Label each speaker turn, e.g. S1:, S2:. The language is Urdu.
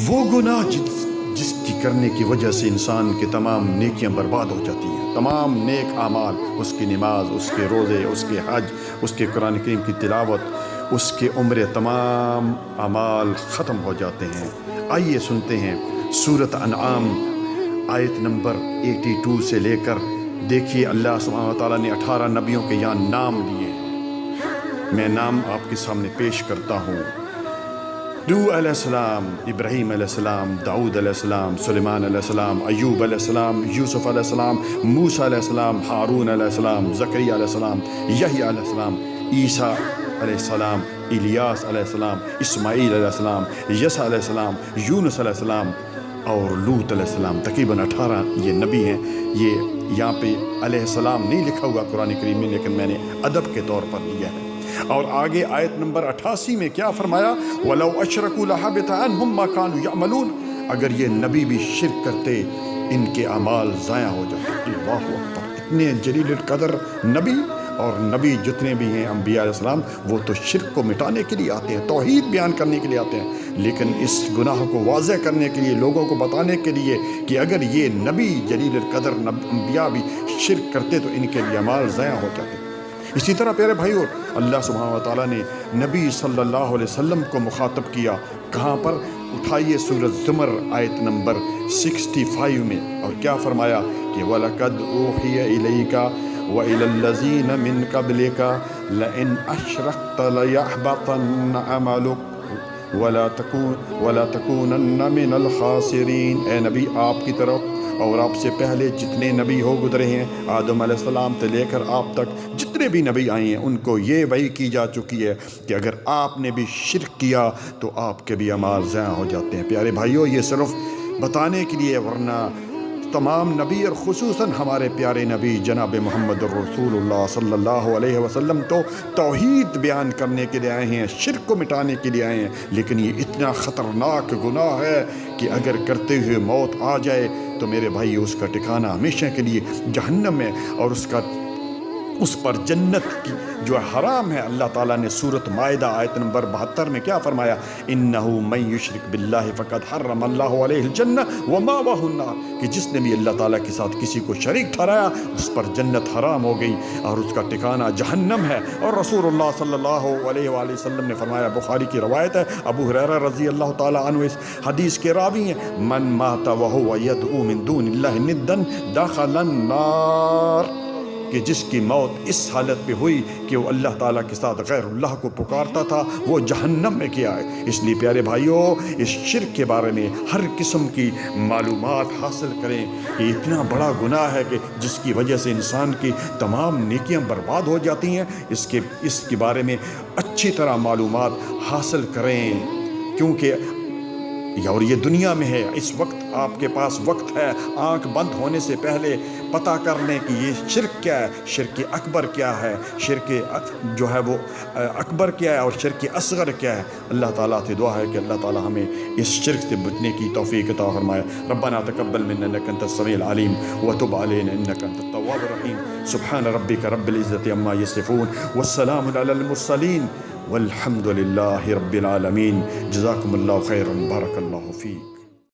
S1: وہ گناہ جس کی کرنے کی وجہ سے انسان کی تمام نیکیاں برباد ہو جاتی ہیں، تمام نیک اعمال، اس کی نماز، اس کے روزے، اس کے حج، اس کے قرآن کریم کی تلاوت، اس کے عمر، تمام اعمال ختم ہو جاتے ہیں۔ آئیے سنتے ہیں سورۃ انعام آیت نمبر 82 سے لے کر، دیکھیے اللہ سبحانہ وتعالیٰ نے 18 نبیوں کے یہاں نام لیے ہیں۔ میں نام آپ کے سامنے پیش کرتا ہوں۔ نوح علیہ السلام، ابراہیم علیہ السلام، داؤد علیہ السلام، سلیمان علیہ السلام، ایوب علیہ السلام، یوسف علیہ السلام، موسیٰ علیہ السلام، ہارون علیہ السلام، زکریا علیہ السلام، یحییٰ علیہ السلام، عیسیٰ علیہ السلام، الیاس علیہ السلام، اسماعیل علیہ السلام، یسع علیہ السلام، یونس علیہ السلام اور لوط علیہ السلام۔ تقریباً 18 یہ نبی ہیں۔ یہ یہاں پہ علیہ السلام نہیں لکھا ہوا قرآن کریم میں، لیکن میں نے ادب کے طور پر لیا ہے۔ اور آگے آیت نمبر 88 میں کیا فرمایا؟ وَلَوْ أَشْرَكُوا لَحَبِطَ عَنْهُمْ مَا كَانُوا يَعْمَلُونَ۔ اگر یہ نبی بھی شرک کرتے، ان کے اعمال ضائع ہو جاتے۔ اللہ اکبر! اتنے جلیل القدر نبی، اور نبی جتنے بھی ہیں انبیاء علیہ السلام، وہ تو شرک کو مٹانے کے لیے آتے ہیں، توحید بیان کرنے کے لیے آتے ہیں، لیکن اس گناہ کو واضح کرنے کے لیے، لوگوں کو بتانے کے لیے کہ اگر یہ نبی جلیل القدر انبیاء بھی شرک کرتے تو ان کے لیے اعمال ضائع ہو جاتے۔ اسی طرح پیارے بھائیو، اللہ سبحانہ وتعالیٰ نے نبی صلی اللہ علیہ وسلم کو مخاطب کیا، کہاں پر؟ اٹھائیے سورۃ زمر آیت نمبر 65 میں، اور کیا فرمایا کہ وَلَقَدْ أُوحِيَ إِلَيْكَ وَإِلَى الَّذِينَ مِن قَبْلِكَ لَئِنْ أَشْرَكْتَ لَيَحْبَطَنَّ عَمَلُكَ وَلَا تَكُونَنَّ مِنَ الْخَاسِرِينَ۔ اے نبی، آپ کی طرف اور آپ سے پہلے جتنے نبی ہو گزرے ہیں، آدم علیہ السلام سے لے کر آپ تک جتنے بھی نبی آئے ہیں، ان کو یہ وحی کی جا چکی ہے کہ اگر آپ نے بھی شرک کیا تو آپ کے بھی اعمال ضائع ہو جاتے ہیں۔ پیارے بھائیوں، یہ صرف بتانے کے لیے، ورنہ تمام نبی اور خصوصاً ہمارے پیارے نبی جناب محمد الرسول اللہ صلی اللہ علیہ وسلم تو توحید بیان کرنے کے لیے آئے ہیں، شرک کو مٹانے کے لیے آئے ہیں، لیکن یہ اتنا خطرناک گناہ ہے کہ اگر کرتے ہوئے موت آ جائے تو میرے بھائی اس کا ٹھکانہ ہمیشہ کے لیے جہنم ہے، اور اس پر جنت کی جو حرام ہے۔ اللہ تعالیٰ نے سورۃ مائدہ آیت نمبر 72 میں کیا فرمایا؟ انہو من یشرک باللہ فقد حرم اللہ علیہ الجنہ ومأواہ النار، کہ جس نے بھی اللہ تعالیٰ کے ساتھ کسی کو شریک ٹھہرایا، اس پر جنت حرام ہو گئی اور اس کا ٹھکانہ جہنم ہے۔ اور رسول اللہ صلی اللہ علیہ وآلہ وسلم نے فرمایا، بخاری کی روایت ہے، ابو ہریرہ رضی اللہ تعالیٰ عنہ اس حدیث کے راوی ہیں، من مات وہو یدعو من دون اللہ ندا دخل النار، کہ جس کی موت اس حالت پہ ہوئی کہ وہ اللہ تعالیٰ کے ساتھ غیر اللہ کو پکارتا تھا، وہ جہنم میں گیا ہے۔ اس لیے پیارے بھائیوں، اس شرک کے بارے میں ہر قسم کی معلومات حاصل کریں کہ اتنا بڑا گناہ ہے کہ جس کی وجہ سے انسان کی تمام نیکیاں برباد ہو جاتی ہیں۔ اس کے بارے میں اچھی طرح معلومات حاصل کریں، کیونکہ اور یہ دنیا میں ہے، اس وقت آپ کے پاس وقت ہے آنکھ بند ہونے سے پہلے پتہ کر لیں کہ یہ شرک کیا ہے، شرک اکبر کیا ہے، شرک جو ہے وہ اکبر کیا ہے، اور شرک اصغر کیا ہے۔ اللہ تعالیٰ سے دعا ہے کہ اللہ تعالیٰ ہمیں اس شرک سے بچنے کی توفیق عطا فرمائے۔ ربنا تقبل منا انک انت السمیع العلیم وتب علینا انک انت التواب الرحیم۔ سبحان ربک رب العزۃ عما یصفون والسلام علی المرسلین والحمد للہ رب العالمین۔ جزاکم اللہ خیرا، بارک اللہ فیک۔